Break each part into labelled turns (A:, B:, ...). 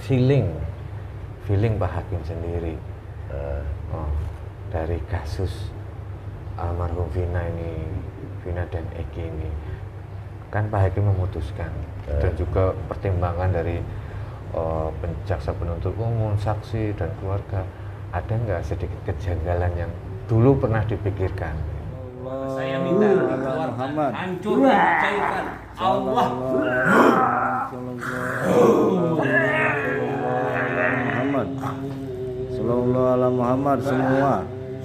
A: feeling Pak Hakim sendiri dari kasus almarhum Vina dan Eki ini. Kan Pak Hakim memutuskan dan juga pertimbangan dari jaksa penuntut umum, saksi dan keluarga, ada nggak sedikit kejanggalan yang dulu pernah dipikirkan?
B: Saya minta dikeluarkan, hancur, cairkan Allah.
C: Muhammad Sallallahu alaihi Muhammad,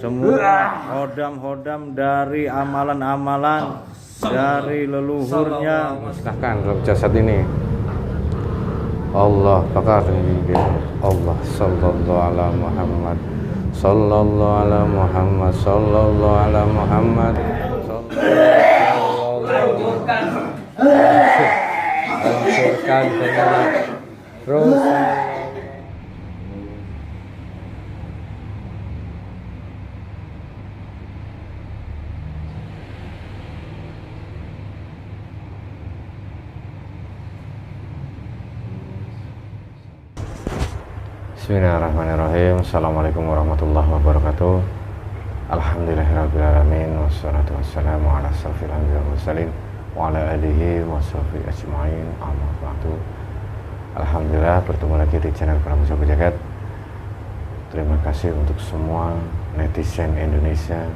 C: semua hodam dari amalan-amalan dari leluhurnya
A: Musnahkan dalam jasad ini. Allah bakar Allah sallallahu ala Muhammad sallallahu ala Muhammad sallallahu ala Muhammad hancurkan dengan terus. Bismillahirrahmanirrahim. Assalamualaikum warahmatullahi wabarakatuh. Alhamdulillahirrabbilalamin. Wassalatu wassalamu ala asyrafil anbiya'i wal mursalin wa ala alihi wa sahbihi ajma'in. Amma ba'du. Alhamdulillah bertemu lagi di channel Pramusa Pejagat. Terima kasih untuk semua netizen Indonesia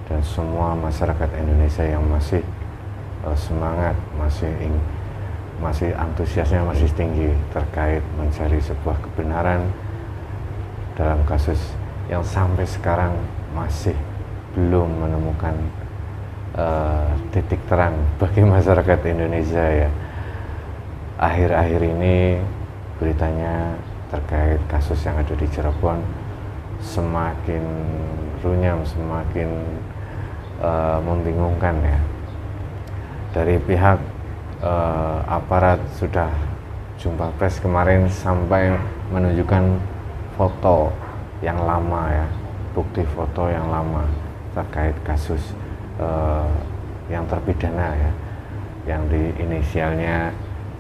A: dan semua masyarakat Indonesia yang masih semangat, masih antusiasnya masih tinggi terkait mencari sebuah kebenaran dalam kasus yang sampai sekarang masih belum menemukan titik terang bagi masyarakat Indonesia ya. Akhir-akhir ini beritanya terkait kasus yang ada di Cirebon semakin runyam, semakin membingungkan ya. Dari pihak aparat sudah jumpa pers kemarin sampai menunjukkan foto yang lama ya, bukti foto yang lama terkait kasus yang terpidana ya, yang di inisialnya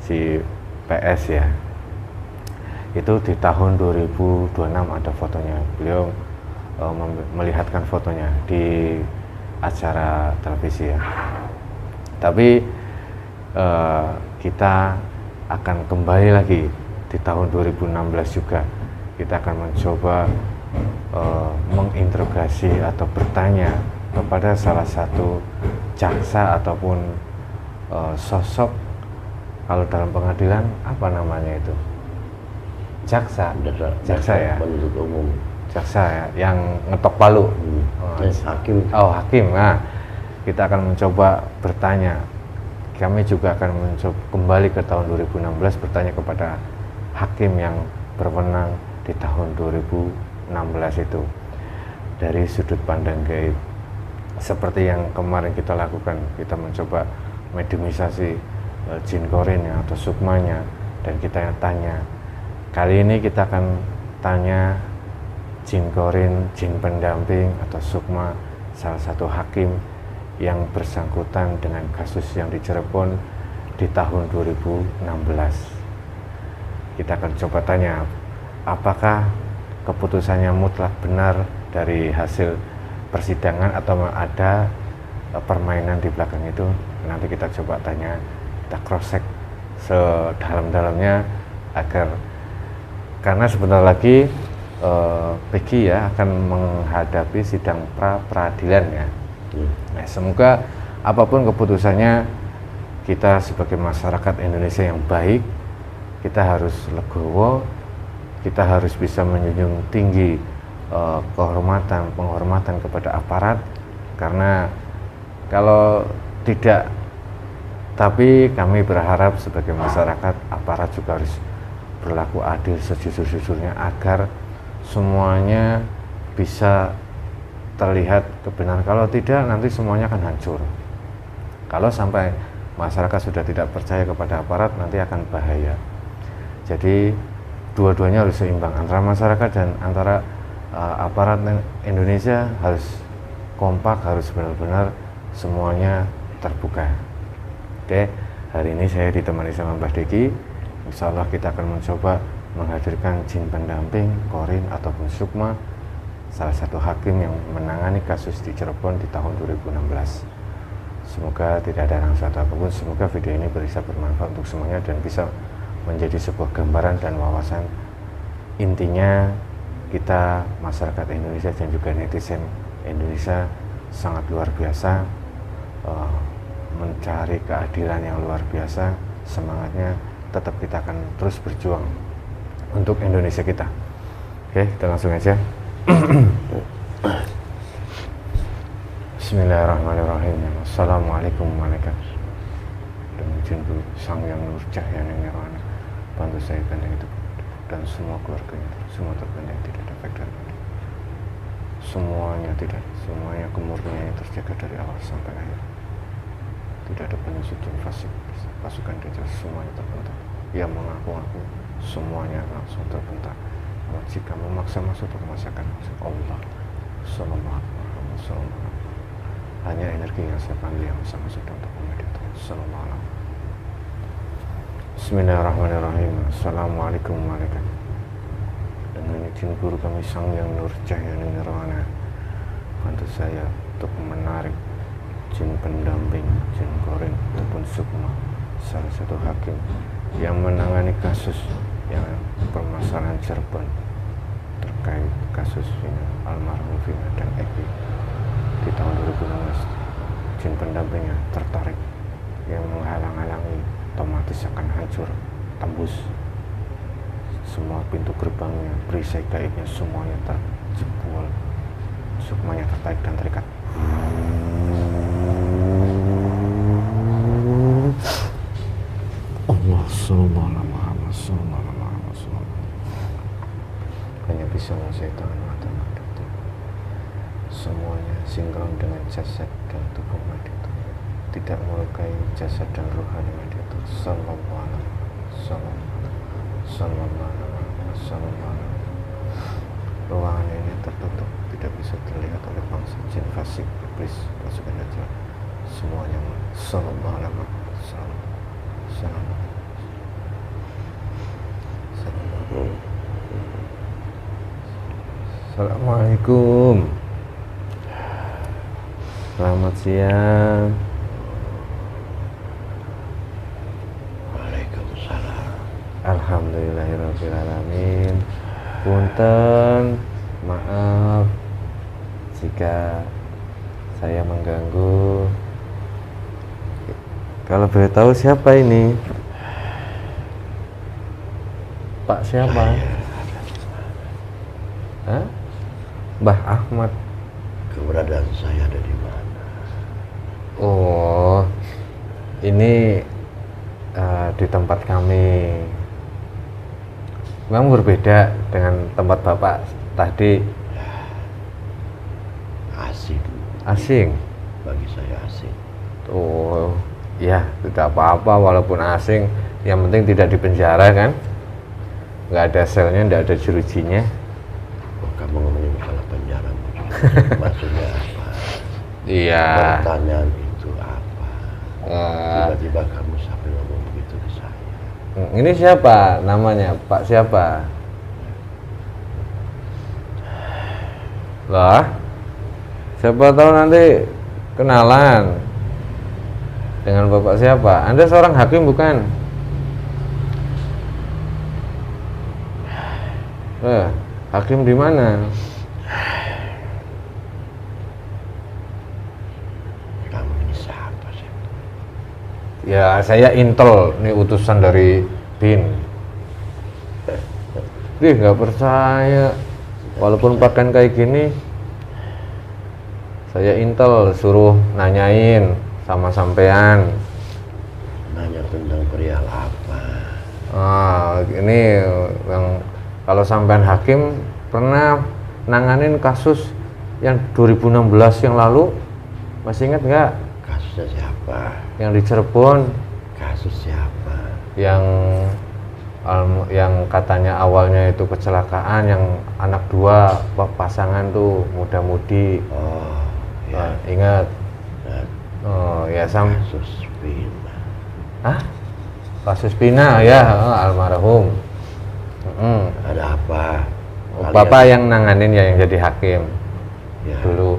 A: si PS ya. Itu di tahun 2026 ada fotonya, beliau melihatkan fotonya di acara televisi ya. Tapi kita akan kembali lagi di tahun 2016 juga. Kita akan mencoba menginterogasi atau bertanya kepada salah satu jaksa ataupun sosok, kalau dalam pengadilan apa namanya itu? Jaksa ya,
B: penuntut umum,
A: jaksa ya, yang ngetok palu.
B: hakim.
A: Oh, hakim. Nah, kita akan mencoba bertanya. Kami juga akan mencoba kembali ke tahun 2016 bertanya kepada hakim yang berwenang di tahun 2016 itu dari sudut pandang gaib. Seperti yang kemarin kita lakukan, kita mencoba mediumisasi jin korinnya atau sukmanya, dan kita tanya. Kali ini kita akan tanya jin korin, jin pendamping atau sukma salah satu hakim yang bersangkutan dengan kasus yang di Cirebon di tahun 2016. Kita akan coba tanya, apakah keputusannya mutlak benar dari hasil persidangan atau ada permainan di belakang itu. Nanti kita coba tanya, kita cross check sedalam-dalamnya, karena sebentar lagi Peggy ya akan menghadapi sidang pra-peradilan ya. Nah, semoga apapun keputusannya, kita sebagai masyarakat Indonesia yang baik, kita harus legowo, kita harus bisa menjunjung tinggi penghormatan kepada aparat, karena kalau tidak, tapi kami berharap sebagai masyarakat, aparat juga harus berlaku adil sejujur-jujurnya agar semuanya bisa terlihat kebenaran. Kalau tidak, nanti semuanya akan hancur. Kalau sampai masyarakat sudah tidak percaya kepada aparat, nanti akan bahaya. Jadi dua-duanya harus seimbang, antara masyarakat dan antara aparat Indonesia harus kompak, harus benar-benar semuanya terbuka. Oke, hari ini saya ditemani sama Mbah Deki. Insya Allah kita akan mencoba menghadirkan jin pendamping, korin ataupun sukma, salah satu hakim yang menangani kasus di Cirebon di tahun 2016. Semoga tidak ada rangsangan apapun. Semoga video ini bisa bermanfaat untuk semuanya dan bisa menjadi sebuah gambaran dan wawasan. Intinya kita masyarakat Indonesia dan juga netizen Indonesia sangat luar biasa, mencari keadilan yang luar biasa. Semangatnya tetap kita akan terus berjuang untuk Indonesia kita. Oke, kita langsung aja. Bismillahirrahmanirrahim. Assalamualaikum warahmatullahi wabarakatuh. Dengan izin Sang Yang Nur Cahya Nirwana, bantu saya gandeng itu dan semua keluarganya, semua tergandeng tidak ada efek dari ini. Semuanya kemurniannya terjaga dari awal sampai akhir. Tidak ada penyusup jin fasik, pasukan dajjal semuanya terbentak. Ia mengaku-ngaku semuanya langsung terbentak. Jika memaksa masuk masakan Allah Sallallahu Alaihi Wasallam, hanya energi yang saya panggil yang bisa masuk untuk memeditasi Sallallahu Alaihi Wasallam. Bismillahirrahmanirrahim. Assalamualaikum warahmatullahi wabarakatuh. Dengan izin guru kami Sang Yang Nur Cahya Nirwana, bantu saya untuk menarik jin pendamping, jin korin ataupun sukma, salah satu hakim yang menangani kasus yang permasalahan Cirebon terkait kasus almarhum Vina dan Eki di tahun 2016. Jin pendampingnya tertarik, yang menghalang-halangi otomatis akan hancur, tembus semua pintu gerbangnya, perisai gaibnya semuanya terjebol, sukmanya tertarik dan terikat. Allah Sallallahu Alaihi Wasallam hanya bisa mensyaitan mata itu. Semuanya sinkron dengan jasad dan tubuh Madito, tidak melukai jasad dan rohani Madito. Sallallahu Alaihi Wasallam. Ruangan ini tertutup, tidak bisa terlihat oleh bangsa jin fasik, iblis, pasukan dajjal. Semuanya Sallallahu Alaihi Wasallam. Assalamualaikum. Selamat siang.
B: Waalaikumsalam.
A: Alhamdulillahirrahmanirrahim. Punten, maaf jika saya mengganggu. Kalau boleh tahu siapa ini? Pak siapa? Hah? Mbah Ahmad.
B: Keberadaan saya ada di mana?
A: Oh, ini di tempat kami. Memang berbeda dengan tempat Bapak tadi.
B: Asing.
A: Asing?
B: Bagi saya asing.
A: Oh, ya tidak apa-apa walaupun asing. Yang penting tidak di penjara kan? Nggak ada selnya, nggak ada jerujinya.
B: Oh, kamu ngomongin masalah penjara. Maksudnya apa?
A: Iya.
B: Pertanyaan itu apa? Tiba-tiba kamu sampai ngomong begitu ke saya.
A: Ini siapa namanya? Pak siapa? Lah, siapa tahu nanti kenalan dengan Bapak siapa? Anda seorang hakim bukan? Hakim di mana?
B: Kamu ini siapa sih?
A: Ya, saya intel, ini utusan dari BIN. Nggak percaya, walaupun pakaian kayak gini, saya intel, suruh nanyain sama sampean.
B: Nanya tentang perihal apa?
A: Ini yang kalau sampean hakim pernah nanganin kasus yang 2016 yang lalu, masih ingat nggak?
B: Kasusnya siapa?
A: Yang di Cirebon,
B: Kasus siapa?
A: yang katanya awalnya itu kecelakaan, yang anak dua pasangan tuh muda-mudi.
B: Oh, ya.
A: Ingat?
B: Nah,
A: Oh ya,
B: kasus Vina.
A: Kasus Pina ya, almarhum.
B: Ada apa?
A: Bapak yang nanganin ya, yang jadi hakim
B: Ya,
A: dulu.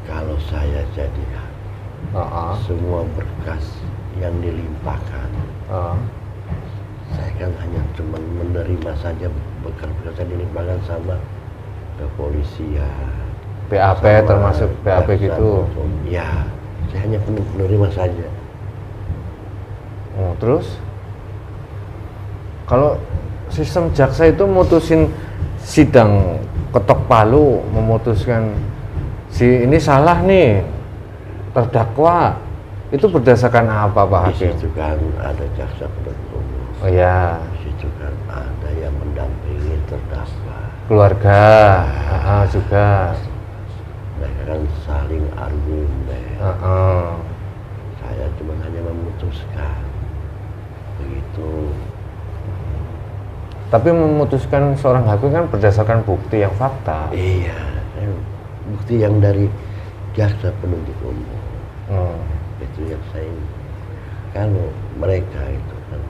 B: kalau saya jadi semua berkas yang dilimpahkan, saya kan hanya cuma menerima saja berkas-berkas yang dilimpahkan sama kepolisian,
A: BAP
B: sama
A: termasuk BAP
B: jaksa
A: gitu.
B: penuntut. Ya, saya hanya menerima saja.
A: Terus kalau sistem jaksa itu mutusin sidang ketok palu, memutuskan si ini salah nih terdakwa, itu berdasarkan apa Pak
B: Di
A: Hakim?
B: situ kan ada jaksa penuntut umum.
A: Oh ya,
B: Di situ kan ada yang mendampingi terdakwa.
A: keluarga juga.
B: Mereka kan saling argumen. Saya cuma hanya memutuskan. Begitu.
A: Tapi memutuskan seorang hakim kan berdasarkan bukti yang fakta.
B: Iya, bukti yang dari jaksa penuntut umum. Itu yang saya ingin. Kalau mereka itu kan,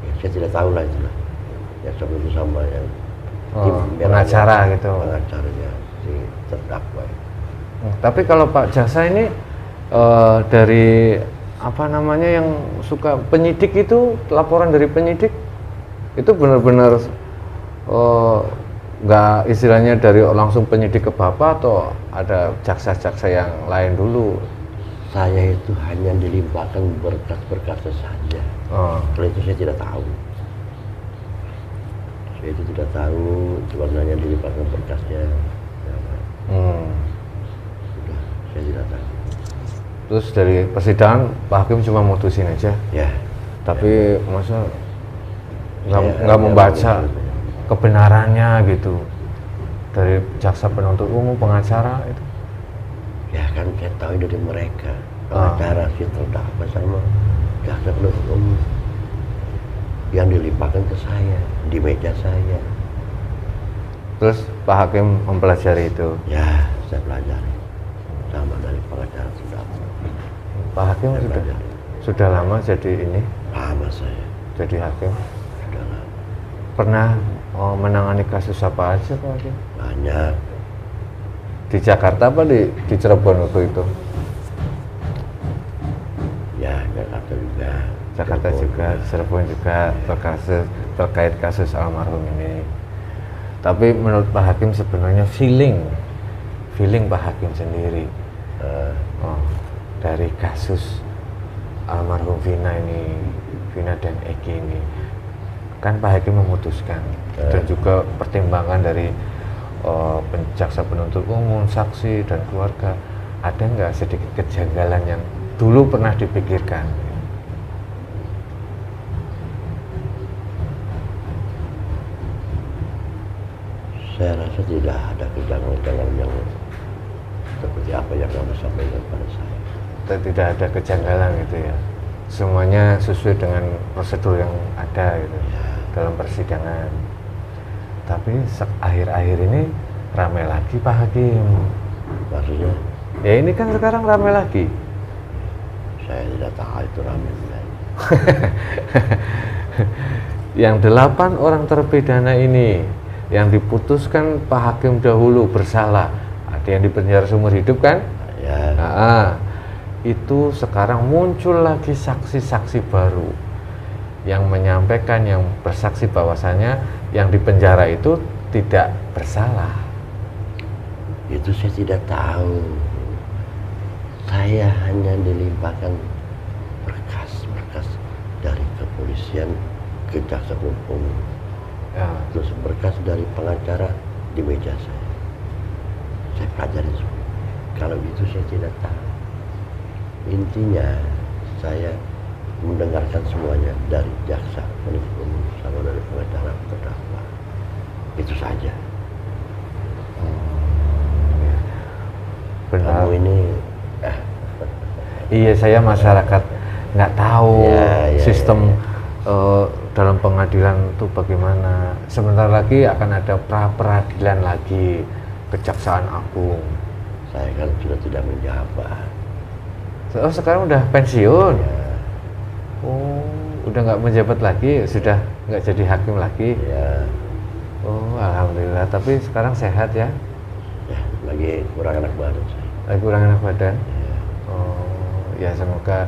B: ya saya tidak tahu lah itu lah. Jaksa penuntut sama yang
A: pengacara gitu.
B: Pengacaranya si terdakwa.
A: Tapi kalau Pak Jaksa ini dari apa namanya yang suka penyidik itu, laporan dari penyidik itu benar-benar nggak istilahnya dari langsung penyidik ke Bapak, atau ada jaksa-jaksa yang lain dulu?
B: Saya itu hanya dilimpahkan berkas-berkas saja. Kalau itu saya tidak tahu. Saya itu tidak tahu, cuma hanya dilimpahkan berkasnya. Sudah, saya tidak tahu.
A: Terus dari persidangan Pak Hakim cuma mutusin aja?
B: Ya.
A: Tapi masa nggak membaca kebenarannya gitu dari jaksa penuntut umum, pengacara itu?
B: Ya kan saya tahu dari mereka, pengacara si terdakwa sama jaksa penuntut umum yang dilimpahkan ke saya di meja saya.
A: Terus Pak Hakim mempelajari itu?
B: Ya, saya pelajari sama dari pengacara terdakwa.
A: Pak Hakim sudah lama jadi ini?
B: Lama saya
A: jadi hakim.
B: sudah lama.
A: Pernah menangani kasus apa aja Pak Hakim?
B: Banyak.
A: Di Jakarta apa di Cirebon waktu itu?
B: Ya, Jakarta juga.
A: Jakarta juga, Cirebon juga, terkait kasus almarhum ini. Tapi menurut Pak Hakim sebenarnya feeling Pak Hakim sendiri dari kasus almarhum Vina dan Eki ini, kan Pak Hakim memutuskan dan juga pertimbangan dari jaksa penuntut umum, saksi dan keluarga, ada nggak sedikit kejanggalan yang dulu pernah dipikirkan?
B: Saya rasa tidak ada kejanggalan yang seperti apa yang kamu sampaikan pada saya.
A: Tidak ada kejanggalan gitu ya, semuanya sesuai dengan prosedur yang ada gitu dalam persidangan. Tapi akhir-akhir ini ramai lagi Pak Hakim.
B: Maksudnya?
A: Ya ini kan sekarang ramai lagi.
B: Saya tidak tahu itu ramai lagi.
A: Yang 8 orang terpidana ini yang diputuskan Pak Hakim dahulu bersalah, ada yang dipenjara seumur hidup kan?
B: Ya.
A: Itu sekarang muncul lagi saksi-saksi baru yang menyampaikan, yang bersaksi bahwasanya yang dipenjara itu tidak bersalah.
B: Itu saya tidak tahu. Saya hanya dilimpahkan berkas-berkas dari kepolisian ke jaksa penuntut umum. Terus berkas dari pengacara di meja saya. Saya pelajari semua. Kalau itu saya tidak tahu. Intinya saya mendengarkan semuanya dari jaksa penuntut umum sama dari pengacara terdakwa. Itu saja.
A: Benar.
B: Kamu ini
A: Iya, saya masyarakat nggak tahu sistem dalam pengadilan itu bagaimana. Sebentar lagi akan ada pra-peradilan lagi, Kejaksaan Agung.
B: saya kan sudah tidak menjabat.
A: Sekarang udah pensiun.
B: Ya,
A: Oh, udah nggak menjabat lagi, sudah nggak jadi hakim lagi.
B: Ya.
A: Oh, alhamdulillah. Tapi sekarang sehat ya?
B: Ya, lagi kurang enak badan saya.
A: Lagi kurang enak badan?
B: Ya.
A: Oh, ya semoga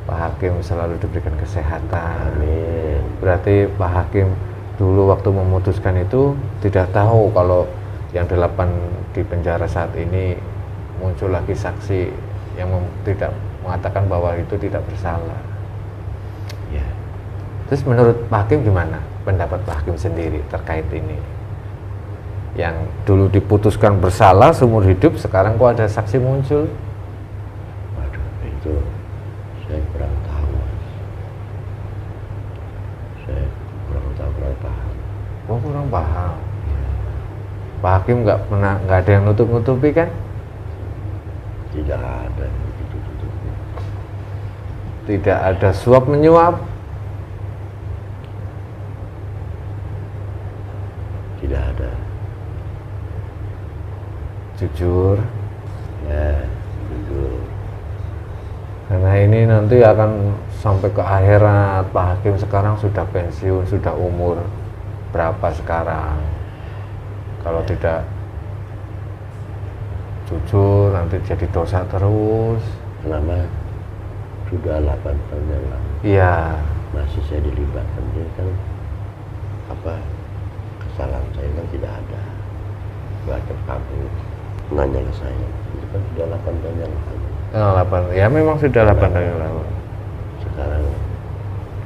A: Pak Hakim selalu diberikan kesehatan.
B: Amin.
A: Berarti Pak Hakim dulu waktu memutuskan itu tidak tahu kalau yang 8 di penjara saat ini muncul lagi saksi yang tidak mengatakan bahwa itu tidak bersalah.
B: Ya.
A: Terus menurut Pak Hakim gimana pendapat Pak Hakim sendiri terkait ini? Yang dulu diputuskan bersalah seumur hidup, sekarang kok ada saksi muncul?
B: Waduh, itu saya kurang tahu. Saya kurang tahu, kurang paham.
A: Oh, kurang paham. Pak Hakim nggak ada yang nutup-nutupi kan?
B: Tidak ada itu.
A: Tidak ada suap menyuap?
B: Tidak ada.
A: Jujur.
B: Ya, jujur.
A: Karena ini nanti akan sampai ke akhirat. Pak Hakim sekarang sudah pensiun, sudah umur berapa sekarang? Kalau tidak jujur nanti jadi dosa terus.
B: Selama sudah 8 tahun yang lalu
A: Iya.
B: masih saya dilibatkan, jadi kan kesalahan saya kan tidak ada. Bahkan kamu nanya ke saya, itu kan sudah 8 tahun yang lalu.
A: 8, ya memang sudah 8 tahun yang lalu.
B: Sekarang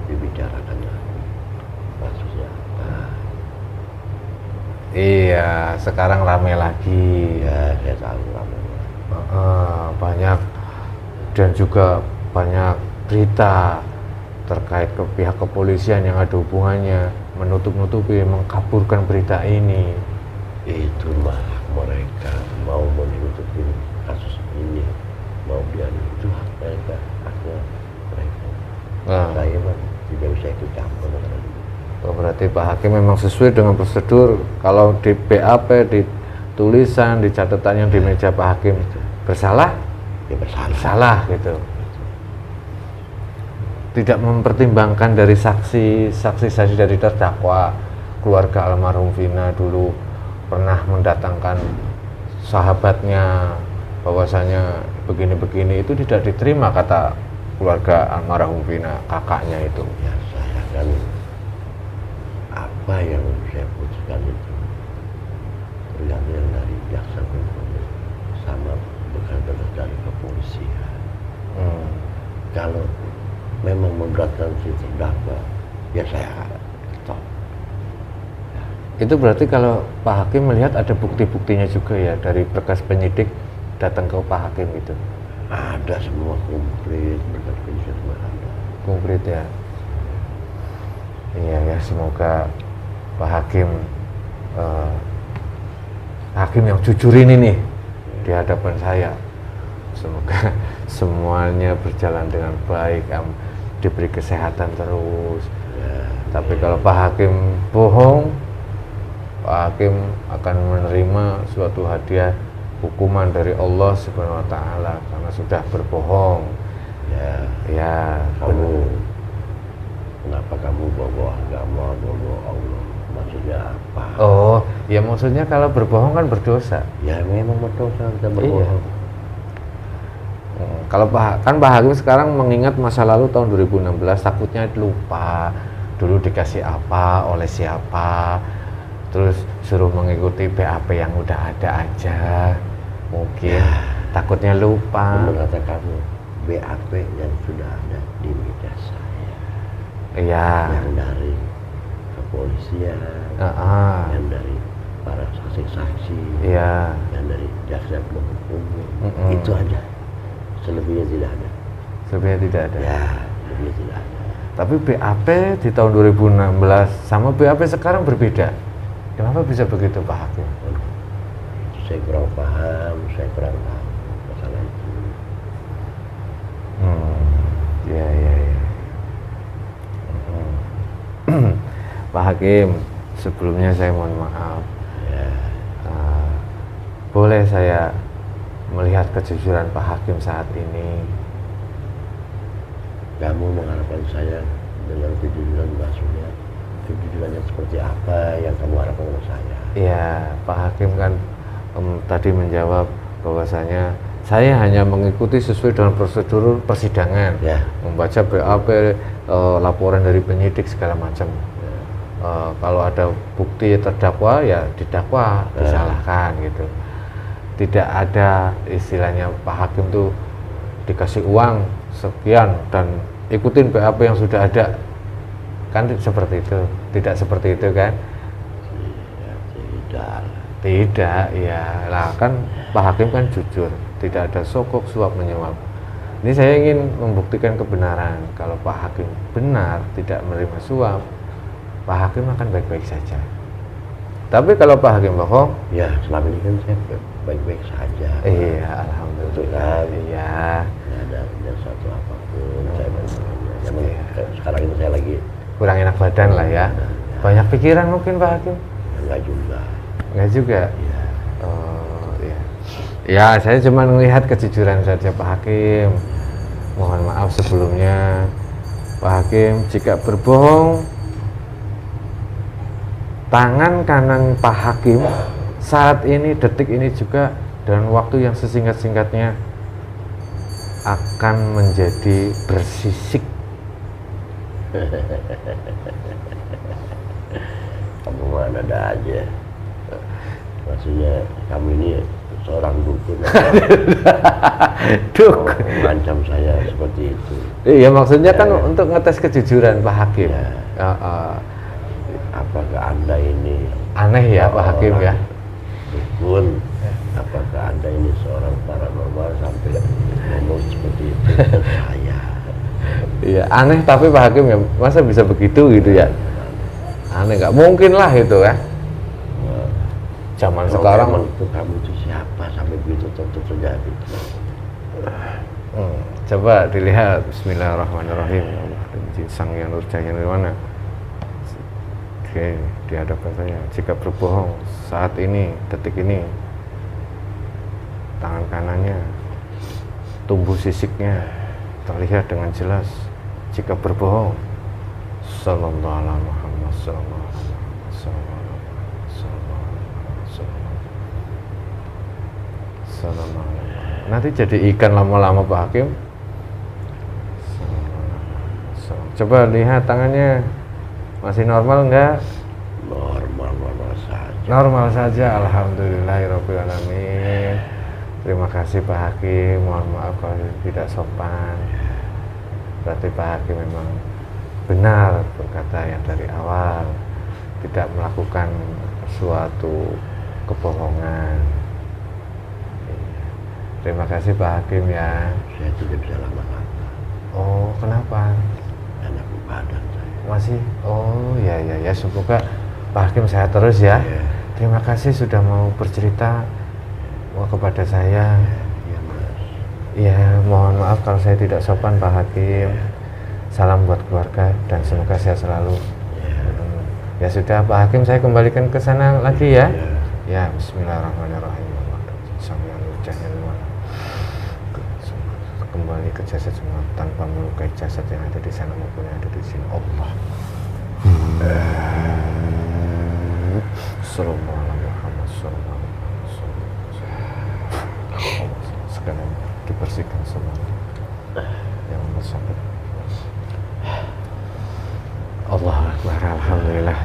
B: dibicarakan kasusnya apa.
A: Iya, sekarang rame lagi.
B: Ya, saya tahu ramai.
A: Banyak dan juga banyak berita terkait ke pihak kepolisian yang ada hubungannya menutup-nutupi, mengkaburkan berita ini.
B: Itu malah mereka mau menutupi kasus ini, mau biar itu hak mereka, haknya mereka. Saya mah tidak bisa ikut campur.
A: Oh, berarti Pak Hakim memang sesuai dengan prosedur. Kalau di BAP, di tulisan, di catatan yang di meja Pak Hakim bersalah,
B: Ya bersalah.
A: bersalah gitu. Tidak mempertimbangkan dari saksi dari terdakwa. Keluarga almarhum Vina dulu pernah mendatangkan sahabatnya, bahwasanya begini-begini, itu tidak diterima kata keluarga almarhum Vina, kakaknya itu.
B: Ya saya kan apa yang saya putuskan itu tergantung dari jaksa penuntut sama bekas-bekas dari kepolisian. Kalau memang memberatkan si terdakwa, ya saya stop.
A: Itu berarti kalau Pak Hakim melihat ada bukti-buktinya juga ya dari berkas penyidik datang ke Pak Hakim itu?
B: Ada semua komplit, berkas penyidik semua ada.
A: Komplit ya? Iya ya, semoga Pak Hakim Hakim yang jujur ini nih di hadapan saya, semoga semuanya berjalan dengan baik, diberi kesehatan terus.
B: Ya,
A: Tapi kalau Pak Hakim bohong, Pak Hakim akan menerima suatu hadiah hukuman dari Allah Subhanahu wa Ta'ala karena sudah berbohong. Ya,
B: kamu kenapa kamu bawa agama, bawa Allah? Maksudnya apa?
A: Oh, ya maksudnya kalau berbohong kan berdosa.
B: Ya memang berdosa kita berbohong.
A: Kalau Pak Hakim sekarang mengingat masa lalu tahun 2016, takutnya lupa dulu dikasih apa oleh siapa, terus suruh mengikuti BAP yang udah ada aja, mungkin takutnya lupa.
B: Menurut kamu BAP yang sudah ada di meja saya, yang dari kepolisian, yang dari para saksi-saksi, yang dari jaksa penuntut umum, itu aja. Selebihnya tidak ada.
A: Selebihnya tidak ada.
B: Ya, selebihnya tidak ada.
A: Tapi BAP di tahun 2016 sama BAP sekarang berbeda. Kenapa bisa begitu Pak Hakim?
B: Saya kurang paham, saya kurang tahu masalah itu.
A: Ya. Pak Hakim, sebelumnya saya mohon maaf. Boleh saya melihat kejujuran Pak Hakim saat ini?
B: Kamu mengharapkan saya dengan kejujuran maksudnya kejujurannya seperti apa yang kamu harapkan dari saya?
A: Iya, Pak Hakim kan tadi menjawab bahwasanya saya hanya mengikuti sesuai dengan prosedur persidangan,
B: Ya.
A: membaca BAP, laporan dari penyidik segala macam. Kalau ada bukti terdakwa ya didakwa, disalahkan gitu. Tidak ada istilahnya Pak Hakim tuh dikasih uang sekian dan ikutin BAP yang sudah ada, kan seperti itu. Tidak seperti itu kan?
B: Ya,
A: Tidak, ya lah kan Pak Hakim kan jujur, tidak ada sogok suap menyuap. Ini saya ingin membuktikan kebenaran. Kalau Pak Hakim benar tidak menerima suap, Pak Hakim akan baik-baik saja. Tapi kalau Pak Hakim bohong,
B: ya selama ini kan saya baik-baik saja.
A: iya, alhamdulillah, iya.
B: Tidak ada satu apapun saya baik-baik saja.
A: Iya.
B: Sekarang ini saya lagi
A: Kurang enak badan lah ya. Banyak pikiran mungkin Pak Hakim?
B: enggak juga.
A: Enggak juga.
B: Ya.
A: Oh, iya. Ya, saya cuma melihat kejujuran saja Pak Hakim. Mohon maaf sebelumnya Pak Hakim jika berbohong. Tangan kanan Pak Hakim saat ini, detik ini juga, dan waktu yang sesingkat-singkatnya akan menjadi bersisik.
B: Kamu mana ada aja. Maksudnya kamu ini seorang dukun.
A: Duk.
B: Mengancam saya seperti itu.
A: Iya, maksudnya kan untuk ngetes kejujuran Pak Hakim.
B: Ya. Apakah Anda ini
A: Aneh ya Pak Hakim ya.
B: dukun? Apakah Anda ini seorang paranormal sampai ngomong seperti itu ke saya?
A: Iya, aneh tapi Pak Hakim ya, masa bisa begitu gitu ya? Aneh, nggak mungkin lah itu ya. Zaman sekarang
B: itu kamu itu siapa sampai begitu tentu terjadi?
A: Coba dilihat. Bismillahirrahmanirrahim. Allah benci sang yang nurjaya nirwana. Oke, di hadapan saya, jika berbohong saat ini, detik ini, tangan kanannya tumbuh sisiknya terlihat dengan jelas. Jika berbohong, sallallahu alaihi Muhammad sallallahu alaihi wasallam. Nanti jadi ikan lama-lama Pak Hakim. Coba lihat tangannya, masih normal enggak?
B: Normal saja.
A: Normal saja, alhamdulillahirabbil alamin. Terima kasih Pak Hakim, mohon maaf kalau tidak sopan. Berarti Pak Hakim memang benar berkata yang dari awal, tidak melakukan suatu kebohongan. Terima kasih Pak Hakim ya.
B: Saya tidak bisa lama-lama.
A: Oh, kenapa?
B: Enak badan saya.
A: Masih? Oh, ya, semoga Pak Hakim sehat terus ya.
B: Ya.
A: Terima kasih sudah mau bercerita kepada saya.
B: Iya Mas.
A: Ya, mohon maaf kalau saya tidak sopan Pak Hakim. Salam buat keluarga dan semoga sehat selalu. Ya sudah Pak Hakim, saya kembalikan ke sana lagi ya. Ya, bismillahirrahmanirrahim. Kembali ke jasad semua tanpa melukai jasad yang ada di sana maupun yang ada di sini. Allah. Sallallahu alaihi Muhammad sallallahu alaihi wasallam. Sekarang dibersihkan semua yang bersangkut. Allah Akbar, alhamdulillah.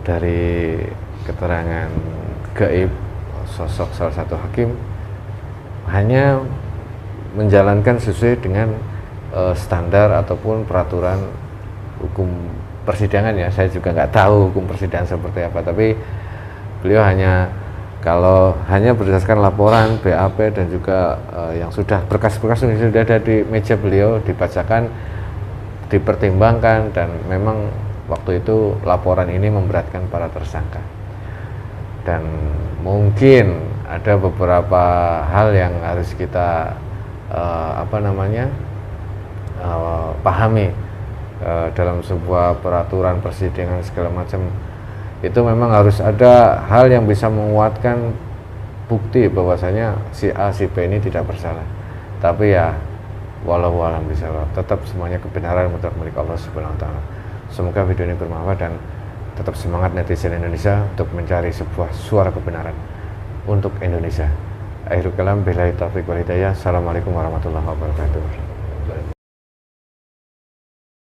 A: Dari keterangan gaib sosok salah satu hakim hanya menjalankan sesuai dengan standar ataupun peraturan hukum persidangan ya. Saya juga nggak tahu hukum persidangan seperti apa, tapi beliau hanya kalau hanya berdasarkan laporan BAP dan juga yang sudah berkas-berkas yang sudah ada di meja beliau dibacakan, dipertimbangkan, dan memang waktu itu laporan ini memberatkan para tersangka. Dan mungkin ada beberapa hal yang harus kita pahami dalam sebuah peraturan persidangan segala macam. Itu memang harus ada hal yang bisa menguatkan bukti bahwasanya si A si B ini tidak bersalah. Tapi ya walau alam bisa tetap semuanya kebenaran mutlak milik Allah Subhanahu wa taala. Semoga video ini bermanfaat dan tetap semangat netizen Indonesia untuk mencari sebuah suara kebenaran untuk Indonesia. Akhirul kalam, billahi taufiq wal hidayah. Assalamualaikum warahmatullahi wabarakatuh.